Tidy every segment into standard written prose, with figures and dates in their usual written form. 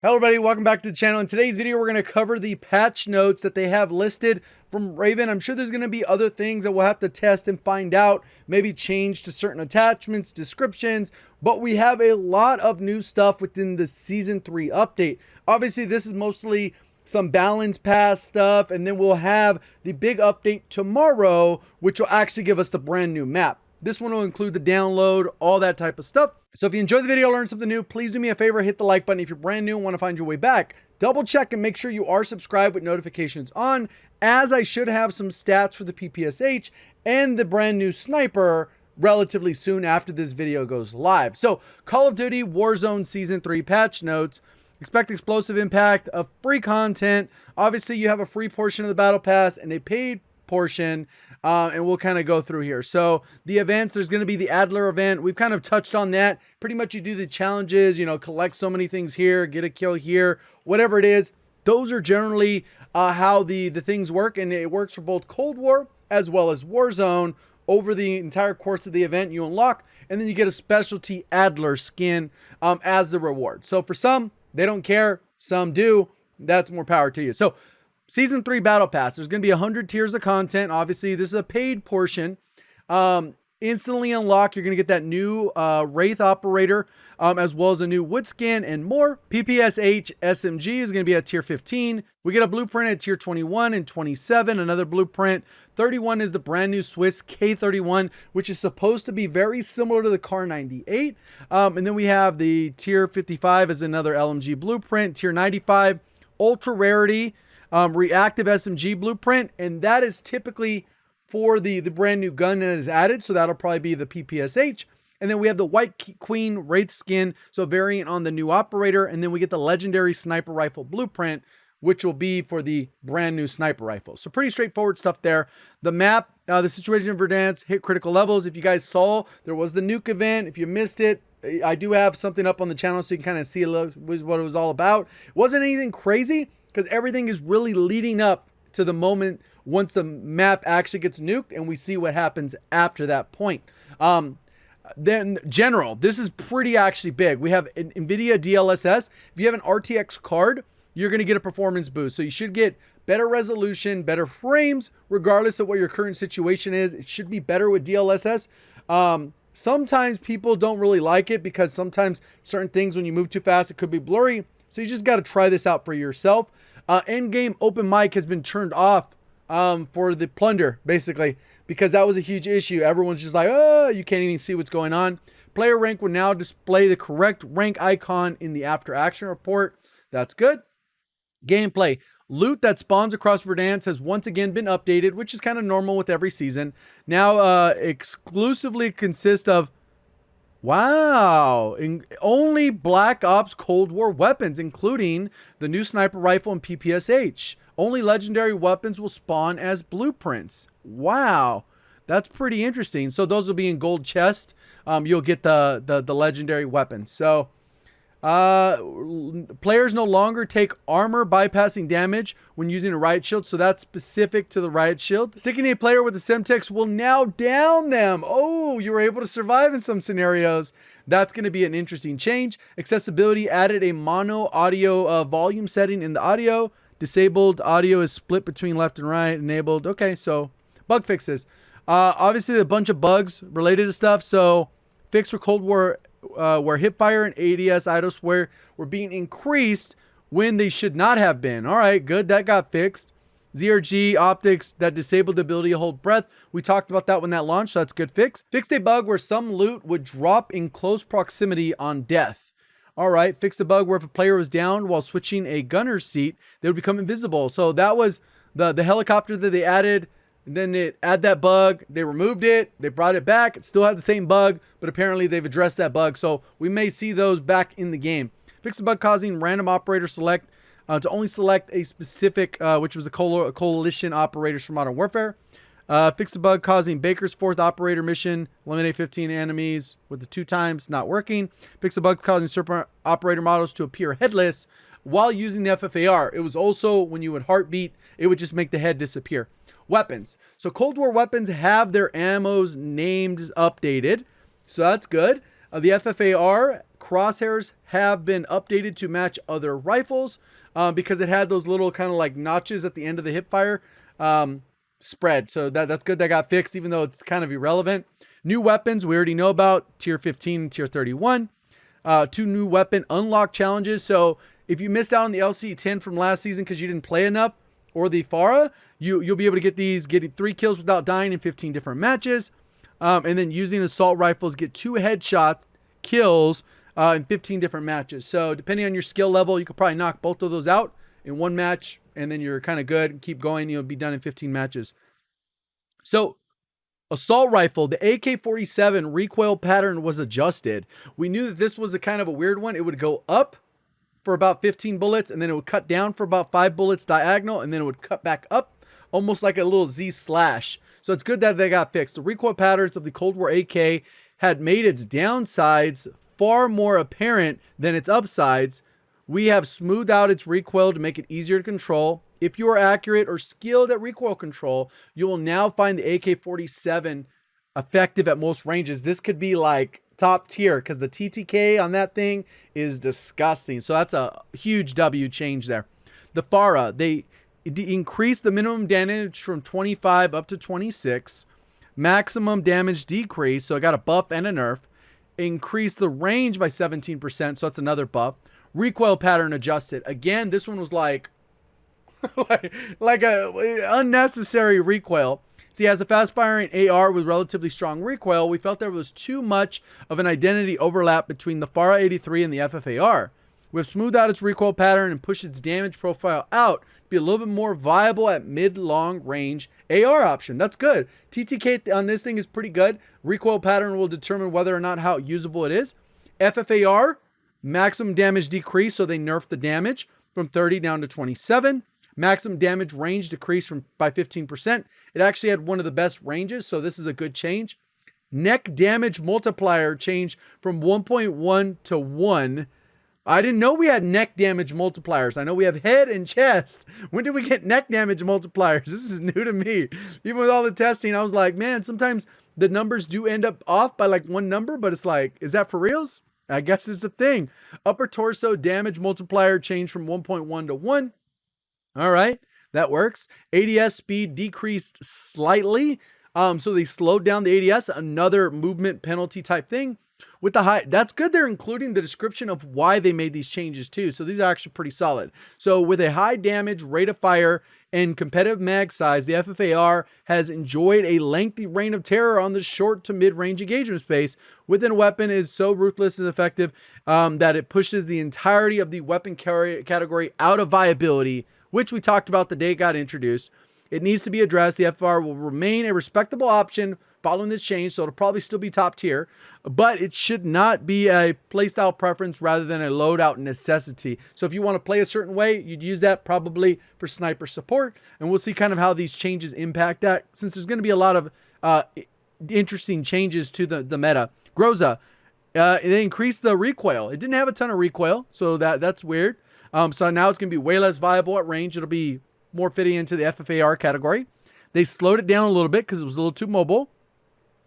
Hello everybody, welcome back to the channel. In today's video, we're going to cover the patch notes that they have listed from Raven. I'm sure there's going to be other things that we'll have to test and find out, maybe change to certain attachments, descriptions, but we have a lot of new stuff within the Season 3 update. Obviously, this is mostly some balance pass stuff, and then we'll have the big update tomorrow, which will actually give us the brand new map. This one will include the download, all that type of stuff. So if you enjoyed the video, learned something new, please do me a favor, hit the like button. If you're brand new and want to find your way back, double check and make sure you are subscribed with notifications on, as I should have some stats for the PPSH and the brand new sniper relatively soon after this video goes live. So Call of Duty Warzone Season 3 patch notes. Expect explosive impact of free content. Obviously, you have a free portion of the battle pass and a paid portion, and we'll kind of go through here. So the events, there's going to be the Adler event. We've kind of touched on that. Pretty much you do the challenges, you know, collect so many things here, get a kill here, whatever it is. Those are generally how the things work, and it works for both Cold War as well as Warzone. Over the entire course of the event, you unlock, and then you get a specialty Adler skin as the reward. So for some, they don't care. Some do. That's more power to you. So Season 3 Battle Pass, there's going to be 100 tiers of content. Obviously, this is a paid portion. Instantly unlock, you're going to get that new Wraith Operator, as well as a new wood skin and more. PPSH SMG is going to be at tier 15. We get a blueprint at tier 21 and 27, another blueprint. 31 is the brand new Swiss K31, which is supposed to be very similar to the Kar 98. And then we have the tier 55 as another LMG blueprint. Tier 95, ultra rarity. Reactive SMG blueprint, and that is typically for the brand new gun that is added, so that'll probably be the PPSH. And then we have the White Queen Wraith skin, so variant on the new operator, and then we get the legendary sniper rifle blueprint, which will be for the brand new sniper rifle. So pretty straightforward stuff there. The map, the situation of Verdansk, hit critical levels. If you guys saw, there was the nuke event. If you missed it, I do have something up on the channel so you can kind of see a little what it was all about. It wasn't anything crazy, because everything is really leading up to the moment once the map actually gets nuked and we see what happens after that point. Then general, this is pretty actually big. We have an NVIDIA DLSS. If you have an RTX card, you're going to get a performance boost. So you should get better resolution, better frames, regardless of what your current situation is. It should be better with DLSS. Sometimes people don't really like it because sometimes certain things, when you move too fast, it could be blurry. So you just got to try this out for yourself. Endgame open mic has been turned off for the plunder, basically, because that was a huge issue. Everyone's just like, oh, you can't even see what's going on. Player rank will now display the correct rank icon in the after action report. That's good. Gameplay. Loot that spawns across Verdansk has once again been updated, which is kind of normal with every season. Now exclusively consists of only Black Ops Cold War weapons, including the new sniper rifle and PPSH. Only legendary weapons will spawn as blueprints. Wow, that's pretty interesting. So those will be in gold chest. You'll get the legendary weapons. So players no longer take armor bypassing damage when using a riot shield, so that's specific to the riot shield. Sticking a player with the Semtex will now down them. Oh, you were able to survive in some scenarios. That's going to be an interesting change. Accessibility added a mono audio volume setting in the audio. Disabled audio is split between left and right. Enabled. Okay, so bug fixes. Obviously a bunch of bugs related to stuff. So fix for Cold War, where hipfire and ADS IDOS were being increased when they should not have been. All right, good. That got fixed. ZRG optics that disabled the ability to hold breath. We talked about that when that launched, so that's good fix. Fixed a bug where some loot would drop in close proximity on death. All right, fixed a bug where if a player was down while switching a gunner's seat, they would become invisible. So that was the helicopter that they added. And then it add that bug, they removed it, they brought it back. It still had the same bug, but apparently they've addressed that bug. So we may see those back in the game. Fix a bug causing random operator select to only select a specific, which was the coalition operators for Modern Warfare. Fix a bug causing Baker's fourth operator mission, eliminate 15 enemies with the 2 times, not working. Fix a bug causing Serpent operator models to appear headless while using the FFAR. It was also when you would heartbeat, it would just make the head disappear. Weapons. So Cold War weapons have their ammos named updated. So that's good. The FFAR crosshairs have been updated to match other rifles because it had those little kind of like notches at the end of the hipfire spread. So that's good. That got fixed, even though it's kind of irrelevant. New weapons we already know about, tier 15 and tier 31. 2 new weapon unlock challenges. So if you missed out on the LC10 from last season because you didn't play enough, or the FFAR, you'll be able to get these, getting 3 kills without dying in 15 different matches. And then using assault rifles, get 2 headshot kills in 15 different matches. So depending on your skill level, you could probably knock both of those out in one match, and then you're kind of good and keep going. You'll be done in 15 matches. So assault rifle, the AK-47 recoil pattern was adjusted. We knew that this was a kind of a weird one. It would go up for about 15 bullets, and then it would cut down for about 5 bullets diagonal, and then it would cut back up almost like a little Z slash. So it's good that they got fixed. The recoil patterns of the Cold War AK had made its downsides far more apparent than its upsides. We have smoothed out its recoil to make it easier to control. If you are accurate or skilled at recoil control, you will now find the AK-47 effective at most ranges. This could be like top tier because the TTK on that thing is disgusting. So that's a huge W change there. The FFAR, they increased the minimum damage from 25 up to 26. Maximum damage decrease, so I got a buff and a nerf. Increased the range by 17%, so that's another buff. Recoil pattern adjusted. Again, this one was like like a unnecessary recoil. See, as a fast-firing AR with relatively strong recoil, we felt there was too much of an identity overlap between the FFAR 83 and the FFAR. We've smoothed out its recoil pattern and pushed its damage profile out to be a little bit more viable at mid-long range AR option. That's good. TTK on this thing is pretty good. Recoil pattern will determine whether or not how usable it is. FFAR, maximum damage decrease, so they nerfed the damage from 30 down to 27. Maximum damage range decreased by 15%. It actually had one of the best ranges, so this is a good change. Neck damage multiplier changed from 1.1 to 1. I didn't know we had neck damage multipliers. I know we have head and chest. When did we get neck damage multipliers? This is new to me. Even with all the testing, I was like, man, sometimes the numbers do end up off by like one number, but it's like, is that for reals? I guess it's a thing. Upper torso damage multiplier changed from 1.1 to 1. All right, that works. ADS speed decreased slightly. So they slowed down the ADS, another movement penalty type thing. With the high, that's good. They're including the description of why they made these changes too. So these are actually pretty solid. So with a high damage, rate of fire, and competitive mag size, the FFAR has enjoyed a lengthy reign of terror on the short to mid-range engagement space. Within a weapon is so ruthless and effective that it pushes the entirety of the weapon category out of viability, which we talked about the day it got introduced. It needs to be addressed. The FFAR will remain a respectable option following this change, so it'll probably still be top tier, but it should not be a playstyle preference rather than a loadout necessity. So if you want to play a certain way, you'd use that probably for sniper support, and we'll see kind of how these changes impact that, since there's going to be a lot of interesting changes to the meta. Groza, they increased the recoil. It didn't have a ton of recoil, so that's weird. So now it's going to be way less viable at range. It'll be more fitting into the FFAR category. They slowed it down a little bit because it was a little too mobile.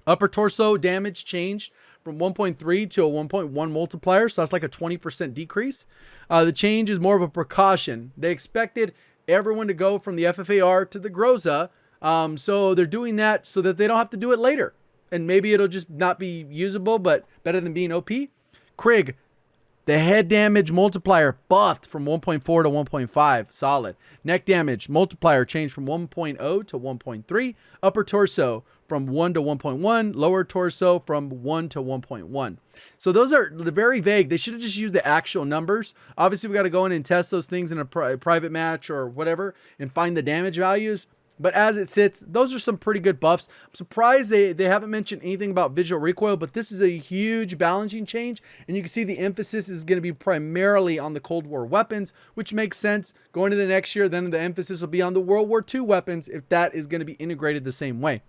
Upper torso damage changed from 1.3 to a 1.1 multiplier, so that's like a 20% decrease. The change is more of a precaution. They expected everyone to go from the FFAR to the Groza, so they're doing that so that they don't have to do it later. And maybe it'll just not be usable, but better than being OP. Krig, the head damage multiplier buffed from 1.4 to 1.5. Solid. Neck damage multiplier changed from 1.0 to 1.3. Upper torso from 1 to 1.1. Lower torso from 1 to 1.1. So those are very vague. They should have just used the actual numbers. Obviously, we got to go in and test those things in a private match or whatever and find the damage values. But as it sits, those are some pretty good buffs. I'm surprised they haven't mentioned anything about visual recoil, but this is a huge balancing change. And you can see the emphasis is going to be primarily on the Cold War weapons, which makes sense. Going to the next year, then the emphasis will be on the World War II weapons if that is going to be integrated the same way.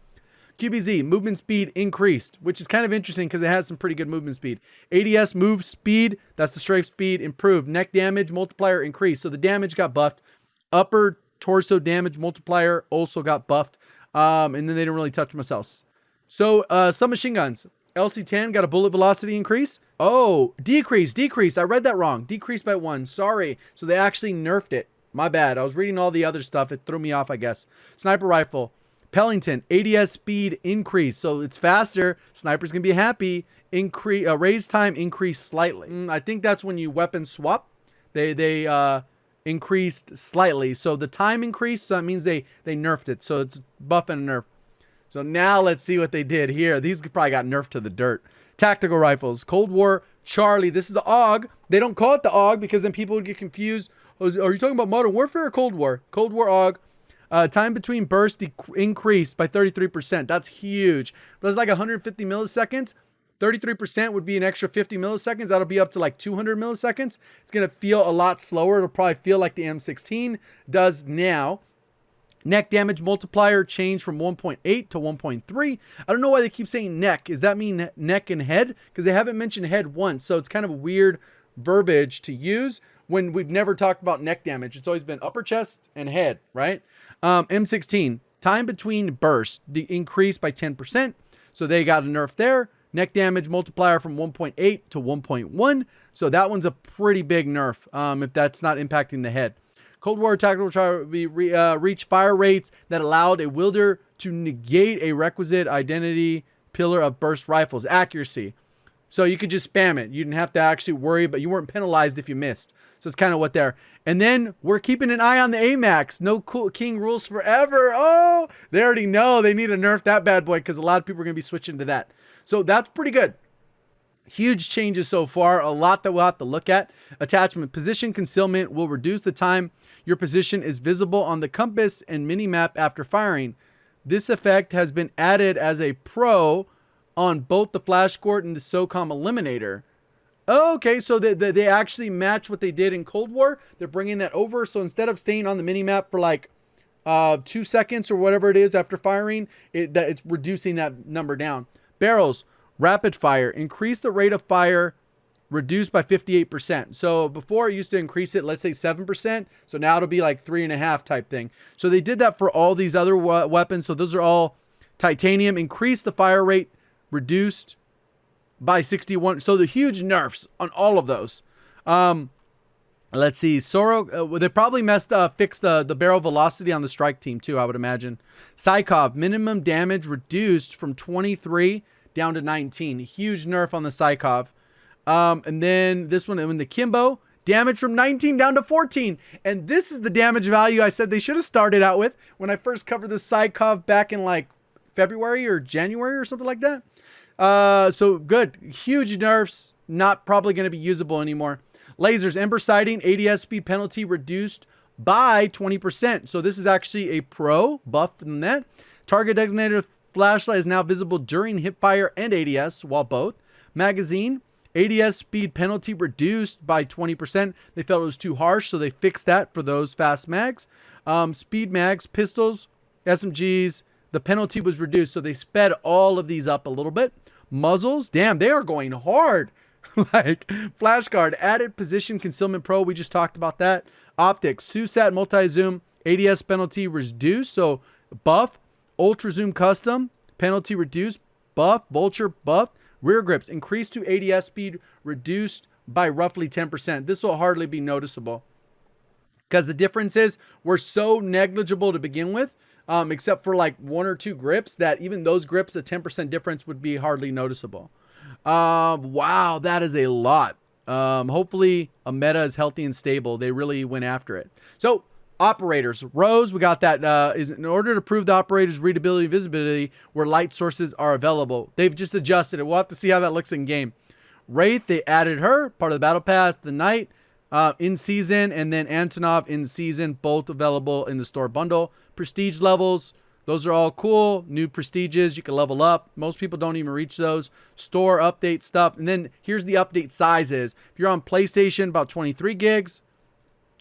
QBZ, movement speed increased, which is kind of interesting because it has some pretty good movement speed. ADS move speed, that's the strafe speed, improved. Neck damage multiplier increased, so the damage got buffed. Upper torso damage multiplier also got buffed, and then they didn't really touch much else. So submachine guns, LC10 got a bullet velocity increase. Oh, decrease. I read that wrong. Decreased by 1. Sorry. So they actually nerfed it. My bad. I was reading all the other stuff. It threw me off, I guess. Sniper rifle. Pellington, ADS speed increase. So it's faster. Sniper's going to be happy. Raise time increase slightly. I think that's when you weapon swap. They increased slightly. So the time increased. So that means they nerfed it. So it's buff and nerf. So now let's see what they did here. These probably got nerfed to the dirt. Tactical rifles. Cold War Charlie. This is the AUG. They don't call it the AUG because then people would get confused. Are you talking about Modern Warfare or Cold War? Cold War AUG. Time between bursts increased by 33%. That's huge. That's like 150 milliseconds. 33% would be an extra 50 milliseconds. That'll be up to like 200 milliseconds. It's going to feel a lot slower. It'll probably feel like the M16 does now. Neck damage multiplier changed from 1.8 to 1.3. I don't know why they keep saying neck. Does that mean neck and head? Because they haven't mentioned head once. So it's kind of a weird verbiage to use when we've never talked about neck damage. It's always been upper chest and head, right? M16, time between bursts increased by 10%. So they got a nerf there. Neck damage multiplier from 1.8 to 1.1. So that one's a pretty big nerf if that's not impacting the head. Cold War tactical reach fire rates that allowed a wielder to negate a requisite identity pillar of burst rifles. Accuracy. So you could just spam it. You didn't have to actually worry, but you weren't penalized if you missed. So it's kind of what there. And then we're keeping an eye on the AMAX. No cool King rules forever. Oh, they already know they need to nerf that bad boy because a lot of people are going to be switching to that. So that's pretty good. Huge changes so far. A lot that we'll have to look at. Attachment. Position concealment will reduce the time your position is visible on the compass and minimap after firing. This effect has been added as a pro on both the Flash Court and the SOCOM Eliminator. Okay, so they actually match what they did in Cold War. They're bringing that over. So instead of staying on the minimap for like 2 seconds or whatever it is after firing, it's reducing that number down. Barrels. Rapid fire. Increase the rate of fire. Reduced by 58%. So before it used to increase it, let's say 7%. So now it'll be like 3.5 type thing. So they did that for all these other weapons. So those are all titanium. Increase the fire rate. Reduced by 61. So the huge nerfs on all of those. Let's see. Soro, they probably fixed the barrel velocity on the strike team too, I would imagine. Psychov, minimum damage reduced from 23 down to 19. Huge nerf on the Psychov. And then this one, in the Kimbo, damage from 19 down to 14. And this is the damage value I said they should have started out with when I first covered the Psychov back in like February or January or something like that. So good. Huge nerfs. Not probably going to be usable anymore. Lasers, Ember sighting, ADS speed penalty reduced by 20%. So this is actually a pro buff than that. Target designated flashlight is now visible during hipfire and ADS, while both. Magazine, ADS speed penalty reduced by 20%. They felt it was too harsh, so they fixed that for those fast mags. Speed mags, pistols, SMGs, the penalty was reduced, so they sped all of these up a little bit. Muzzles, damn, they are going hard. Like flashcard, added position concealment pro, we just talked about that. Optics, SUSAT multi-zoom, ADS penalty reduced, so buff. Ultra zoom custom, penalty reduced, buff. Vulture, buff. Rear grips, increased to ADS speed, reduced by roughly 10%. This will hardly be noticeable because the difference is we're so negligible to begin with, except for like 1 or 2 grips, that even those grips, a 10% difference would be hardly noticeable. Wow, that is a lot. Hopefully a meta is healthy and stable. They really went after it. So operators, rows, we got that is in order to prove the operator's readability and visibility where light sources are available. They've just adjusted it. We'll have to see how that looks in game. Wraith, they added her, part of the battle pass. The Knight in season, and then Antonov in season, both available in the store bundle. Prestige levels, those are all cool. New prestiges, you can level up. Most people don't even reach those. Store update stuff. And then here's the update sizes. If you're on PlayStation, about 23 gigs.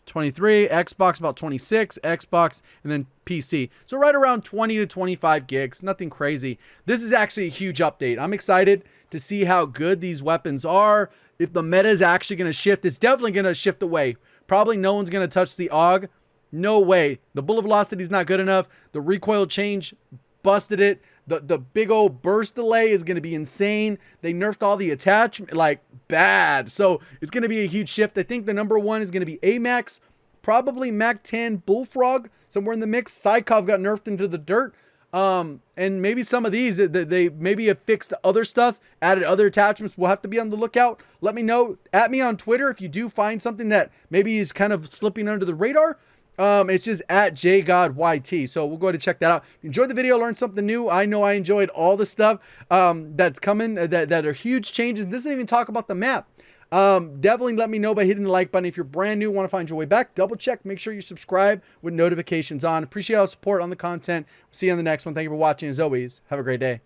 23, Xbox about 26, Xbox, and then PC. So right around 20 to 25 gigs. Nothing crazy. This is actually a huge update. I'm excited to see how good these weapons are. If the meta is actually going to shift, it's definitely going to shift away. Probably no one's going to touch the AUG. No way. The bullet velocity is not good enough. The recoil change busted it. The big old burst delay is going to be insane. They nerfed all the attachment, like bad. So it's going to be a huge shift. I think the number one is going to be AMAX, probably Mac 10 Bullfrog, somewhere in the mix. Psychov got nerfed into the dirt. And maybe some of these, they maybe have fixed other stuff, added other attachments. We'll have to be on the lookout. Let me know. At me on Twitter if you do find something that maybe is kind of slipping under the radar. It's just at JGOD YT. So we'll go ahead and check that out. If you enjoyed the video, learned something new. I know I enjoyed all the stuff that's coming, that are huge changes. This doesn't even talk about the map. Definitely let me know by hitting the like button. If you're brand new, want to find your way back, double check, make sure you subscribe with notifications on. Appreciate all the support on the content. See you on the next one. Thank you for watching. As always, have a great day.